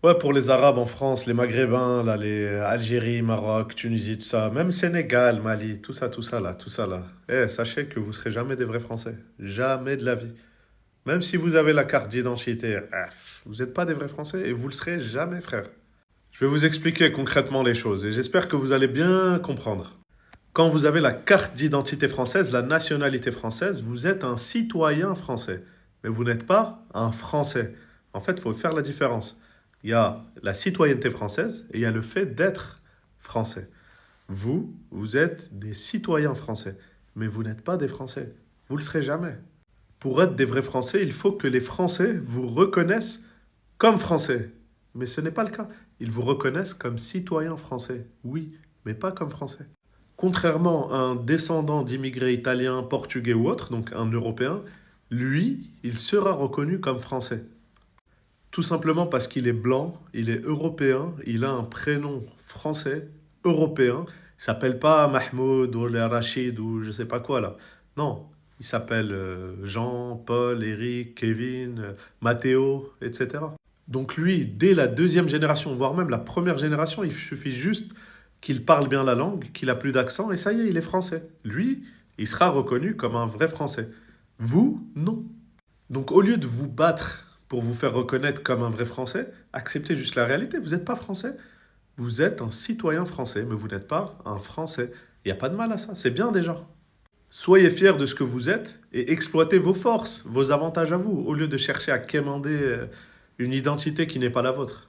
Ouais, pour les Arabes en France, les Maghrébins, là, les Algérie, Maroc, Tunisie, tout ça, même Sénégal, Mali, tout ça là, tout ça là. Eh, sachez que vous serez jamais des vrais Français. Jamais de la vie. Même si vous avez la carte d'identité, vous n'êtes pas des vrais Français et vous le serez jamais, frère. Je vais vous expliquer concrètement les choses et j'espère que vous allez bien comprendre. Quand vous avez la carte d'identité française, la nationalité française, vous êtes un citoyen français. Mais vous n'êtes pas un Français. En fait, il faut faire la différence. Il y a la citoyenneté française et il y a le fait d'être français. Vous êtes des citoyens français. Mais vous n'êtes pas des Français. Vous ne le serez jamais. Pour être des vrais Français, il faut que les Français vous reconnaissent comme Français. Mais ce n'est pas le cas. Ils vous reconnaissent comme citoyens français. Oui, mais pas comme Français. Contrairement à un descendant d'immigrés italiens, portugais ou autre, donc un Européen, lui, il sera reconnu comme français. Tout simplement parce qu'il est blanc, il est européen, il a un prénom français, européen. Il s'appelle pas Mahmoud ou Rachid ou je sais pas quoi là. Non, il s'appelle Jean, Paul, Eric, Kevin, Matteo, etc. Donc lui, dès la deuxième génération, voire même la première génération, il suffit juste qu'il parle bien la langue, qu'il a plus d'accent, et ça y est, il est français. Lui, il sera reconnu comme un vrai français. Vous, non. Donc au lieu de vous battre pour vous faire reconnaître comme un vrai français, acceptez juste la réalité. Vous n'êtes pas français. Vous êtes un citoyen français, mais vous n'êtes pas un français. Il n'y a pas de mal à ça, c'est bien déjà. Soyez fiers de ce que vous êtes et exploitez vos forces, vos avantages à vous, au lieu de chercher à quémander une identité qui n'est pas la vôtre.